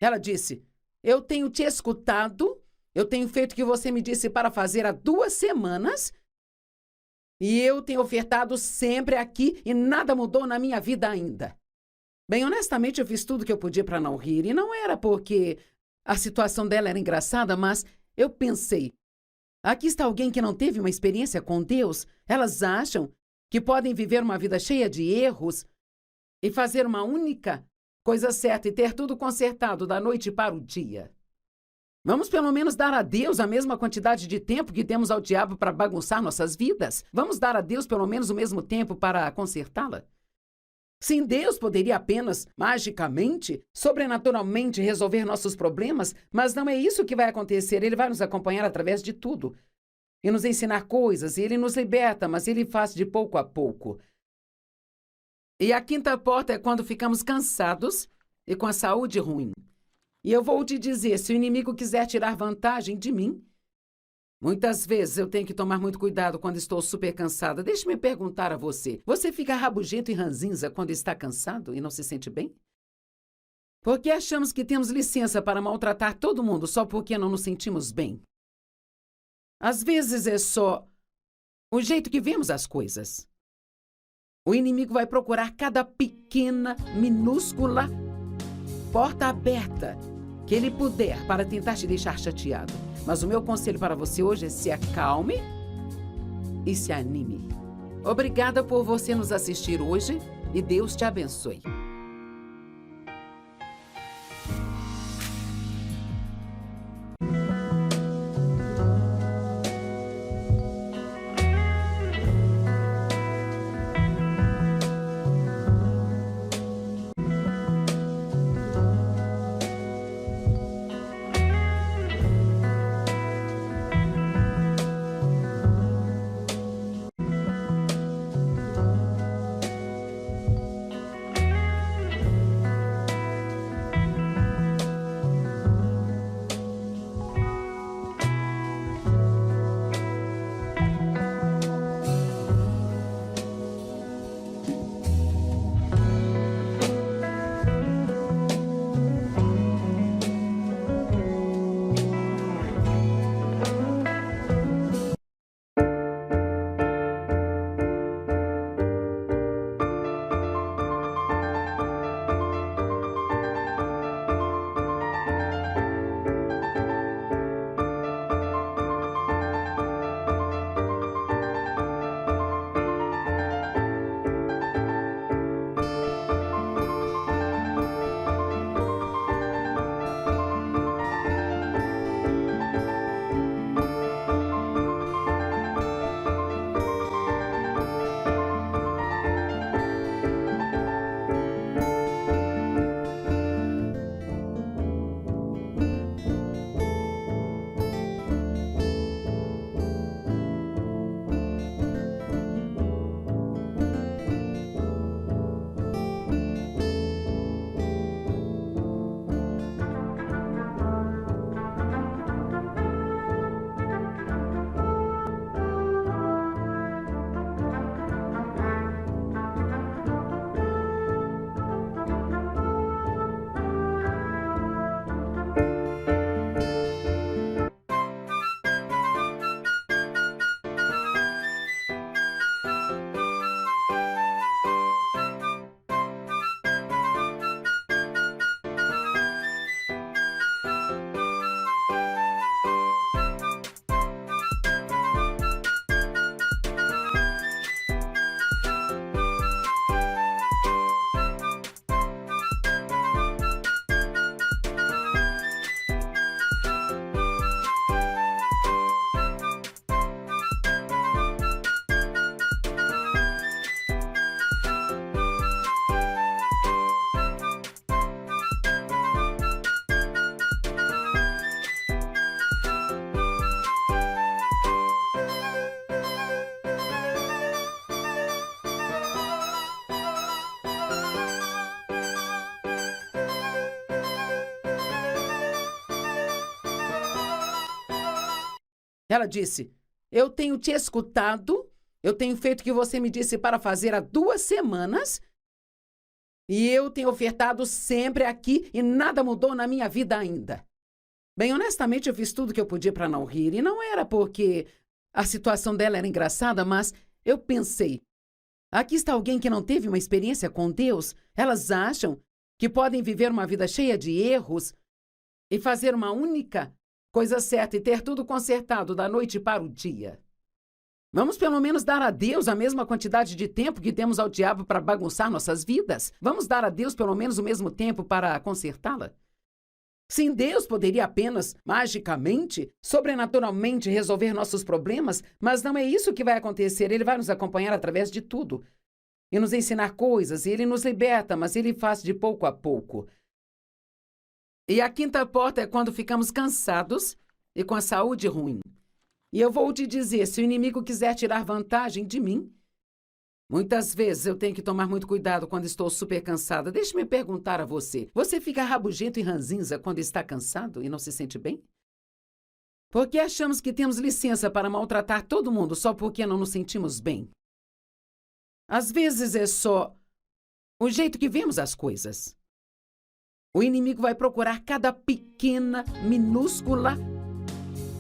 Ela disse, eu tenho te escutado, eu tenho feito o que você me disse para fazer há 2 semanas, e eu tenho ofertado sempre aqui e nada mudou na minha vida ainda. Bem, honestamente, eu fiz tudo o que eu podia para não rir, e não era porque a situação dela era engraçada, mas eu pensei, aqui está alguém que não teve uma experiência com Deus. Elas acham que podem viver uma vida cheia de erros e fazer uma única coisa certa e ter tudo consertado da noite para o dia. Vamos pelo menos dar a Deus a mesma quantidade de tempo que demos ao diabo para bagunçar nossas vidas? Vamos dar a Deus pelo menos o mesmo tempo para consertá-la? Sim, Deus poderia apenas, magicamente, sobrenaturalmente resolver nossos problemas, mas não é isso que vai acontecer. Ele vai nos acompanhar através de tudo e nos ensinar coisas, e Ele nos liberta, mas Ele faz de pouco a pouco. E a quinta porta é quando ficamos cansados e com a saúde ruim. E eu vou te dizer, se o inimigo quiser tirar vantagem de mim, muitas vezes eu tenho que tomar muito cuidado quando estou super cansada. Deixe-me perguntar a você, você fica rabugento e ranzinza quando está cansado e não se sente bem? Por que achamos que temos licença para maltratar todo mundo só porque não nos sentimos bem? Às vezes é só o jeito que vemos as coisas. O inimigo vai procurar cada pequena, minúscula porta aberta que ele puder para tentar te deixar chateado. Mas o meu conselho para você hoje é se acalme e se anime. Obrigada por você nos assistir hoje e Deus te abençoe. Ela disse, eu tenho te escutado, eu tenho feito o que você me disse para fazer há 2 semanas e eu tenho ofertado sempre aqui e nada mudou na minha vida ainda. Bem, honestamente, eu fiz tudo o que eu podia para não rir e não era porque a situação dela era engraçada, mas eu pensei, aqui está alguém que não teve uma experiência com Deus, elas acham que podem viver uma vida cheia de erros e fazer uma única coisa certa e ter tudo consertado da noite para o dia. Vamos pelo menos dar a Deus a mesma quantidade de tempo que temos ao diabo para bagunçar nossas vidas? Vamos dar a Deus pelo menos o mesmo tempo para consertá-la? Sim, Deus poderia apenas, magicamente, sobrenaturalmente resolver nossos problemas, mas não é isso que vai acontecer. Ele vai nos acompanhar através de tudo e nos ensinar coisas, e Ele nos liberta, mas Ele faz de pouco a pouco. E a 5ª porta é quando ficamos cansados e com a saúde ruim. E eu vou te dizer, se o inimigo quiser tirar vantagem de mim, Muitas vezes eu tenho que tomar muito cuidado quando estou super cansada. Deixe-me perguntar a você. Você fica rabugento e ranzinza quando está cansado e não se sente bem? Por que achamos que temos licença para maltratar todo mundo só porque não nos sentimos bem? Às vezes é só o jeito que vemos as coisas. O inimigo vai procurar cada pequena, minúscula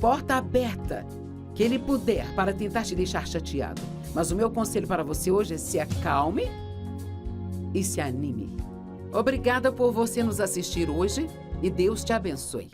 porta aberta que ele puder para tentar te deixar chateado. Mas o meu conselho para você hoje é se acalme e se anime. Obrigada por você nos assistir hoje e Deus te abençoe.